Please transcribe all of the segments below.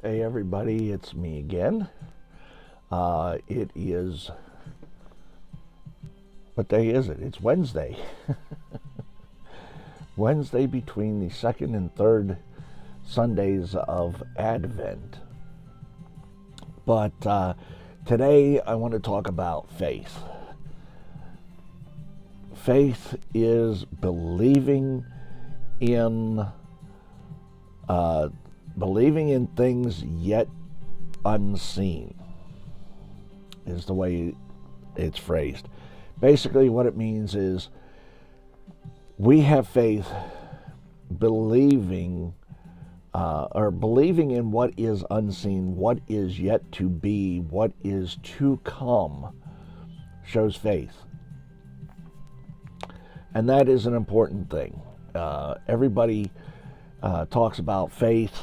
Hey everybody, it's me again. It is, what day is it? It's Wednesday. Wednesday between the second and third Sundays of Advent. But today I want to talk about faith. Faith is in uh, believing in things yet unseen, is the way it's phrased. Basically, what it means is we have faith believing believing in what is unseen, what is yet to be, what is to come, shows faith. And that is an important thing. Everybody talks about faith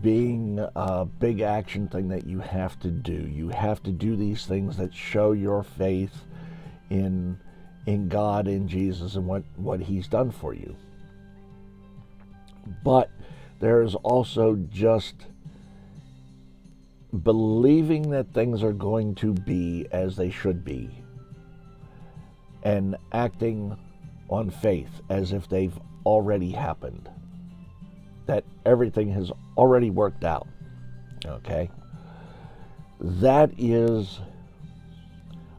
being a big action thing that you have to do. You have to do these things that show your faith in God, in Jesus, and what He's done for you. But there's also just believing that things are going to be as they should be and acting on faith as if they've already happened, that everything has already worked out. Okay? That is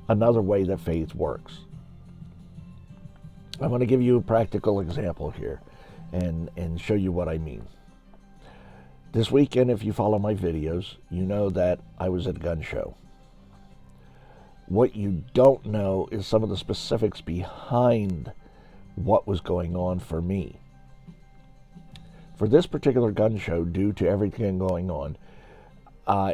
another way that faith works. I'm going to give you a practical example here and show you what I mean. This weekend, if you follow my videos, you know that I was at a gun show. What you don't know is some of the specifics behind what was going on for me. For this particular gun show, due to everything going on,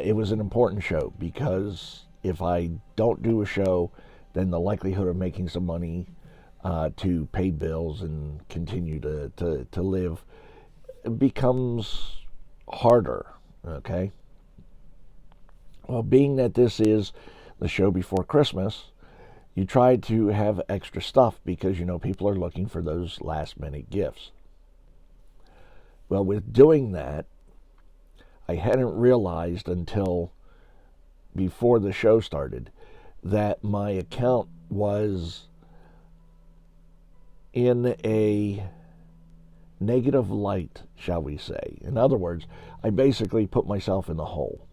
it was an important show because if I don't do a show, then the likelihood of making some money to pay bills and continue to live becomes harder, okay? Well, being that this is the show before Christmas, you try to have extra stuff because, people are looking for those last-minute gifts. Well, with doing that, I hadn't realized until before the show started that my account was in a negative light, shall we say. In other words, I basically put myself in the hole.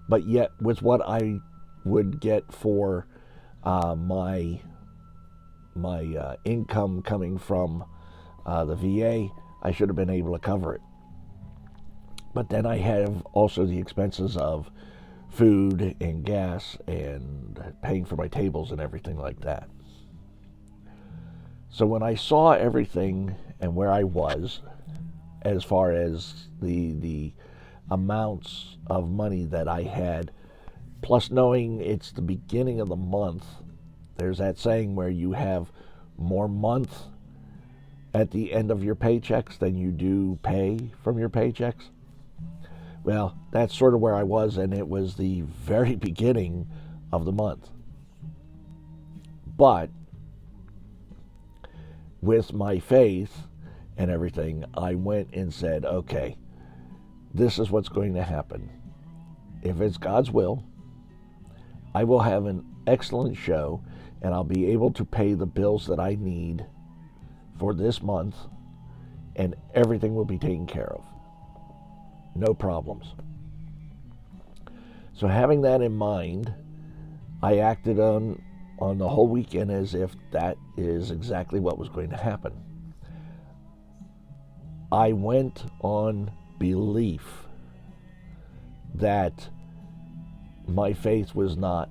But yet, with what I would get for my income coming from the VA, I should have been able to cover it. But then I have also the expenses of food and gas and paying for my tables and everything like that. So when I saw everything and where I was, as far as the amounts of money that I had, plus knowing it's the beginning of the month, there's that saying where you have more month at the end of your paychecks than you do pay from your paychecks. Well, that's sort of where I was, and it was the very beginning of the month. But with my faith and everything, I went and said, okay, this is what's going to happen. If it's God's will, I will have an excellent show, and I'll be able to pay the bills that I need for this month, and everything will be taken care of. No problems. So having that in mind, I acted on the whole weekend as if that is exactly what was going to happen. I went on belief that my faith was not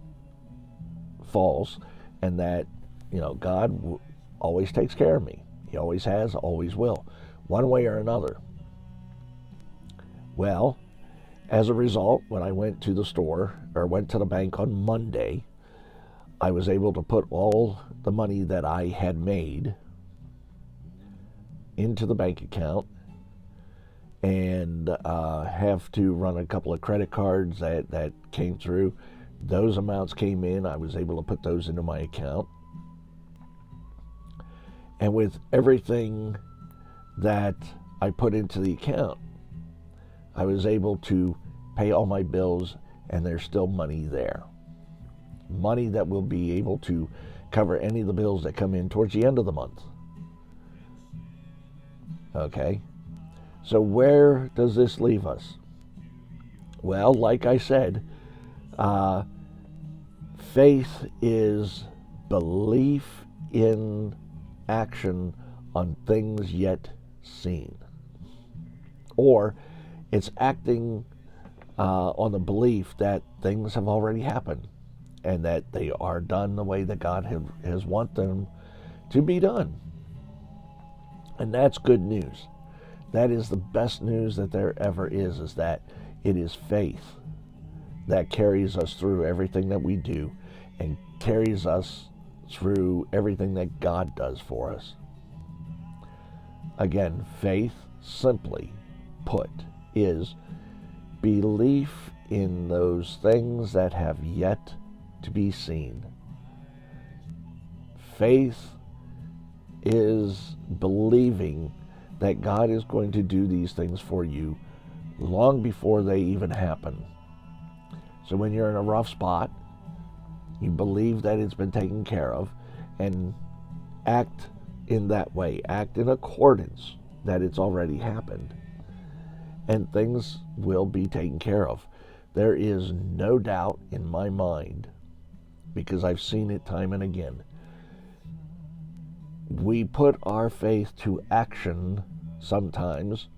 false and that, God always takes care of me. He always has, always will, one way or another. Well, as a result, when I went to the store or went to the bank on Monday, I was able to put all the money that I had made into the bank account and have to run a couple of credit cards that came through. Those amounts came in. I was able to put those into my account. And with everything that I put into the account, I was able to pay all my bills, and there's still money there. Money that will be able to cover any of the bills that come in towards the end of the month. Okay? So where does this leave us? Well, like I said, faith is belief in action on things yet seen. Or it's acting on the belief that things have already happened and that they are done the way that God has want them to be done. And that's good news. That is the best news that there ever is that it is faith that carries us through everything that we do and carries us through everything that God does for us. Again, faith, simply put, is belief in those things that have yet to be seen. Faith is believing that God is going to do these things for you long before they even happen. So when you're in a rough spot, you believe that it's been taken care of and act in that way. Act in accordance that it's already happened. And things will be taken care of. There is no doubt in my mind, because I've seen it time and again. We put our faith to action sometimes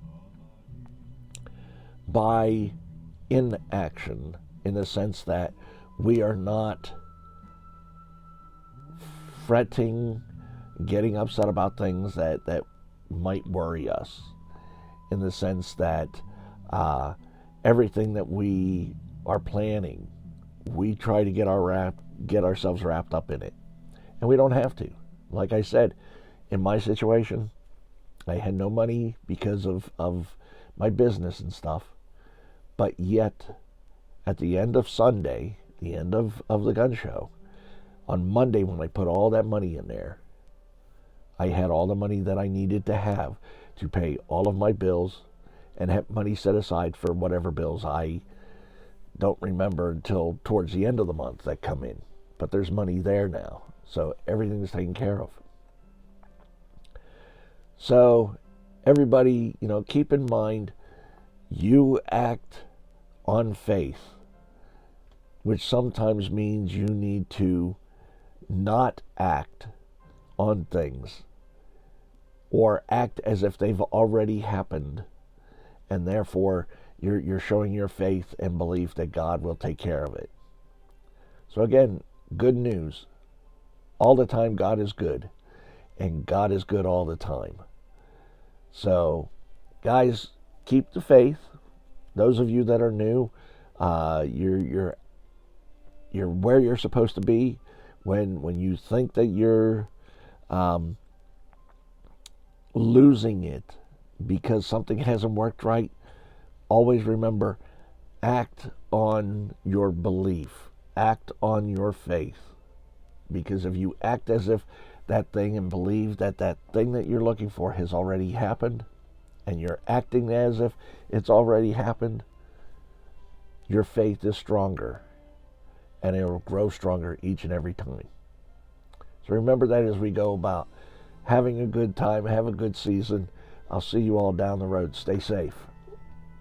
by inaction, in the sense that we are not fretting, getting upset about things that might worry us, in the sense that everything that we are planning, we try to get ourselves wrapped up in it. And we don't have to. Like I said, in my situation, I had no money because of my business and stuff. But yet, at the end of Sunday, the end of the gun show, on Monday when I put all that money in there, I had all the money that I needed to have to pay all of my bills and have money set aside for whatever bills I don't remember until towards the end of the month that come in. But there's money there now. So everything is taken care of. So everybody, keep in mind, you act on faith, which sometimes means you need to not act on things or act as if they've already happened, and therefore you're showing your faith and belief that God will take care of it. So again, good news. All the time God is good, and God is good all the time. So, guys, keep the faith. Those of you that are new, you're where you're supposed to be. When you think that you're losing it because something hasn't worked right, always remember, act on your belief, act on your faith. Because if you act as if that thing and believe that that thing that you're looking for has already happened, and you're acting as if it's already happened, your faith is stronger, and it will grow stronger each and every time. So remember that as we go about having a good time, have a good season. I'll see you all down the road. Stay safe.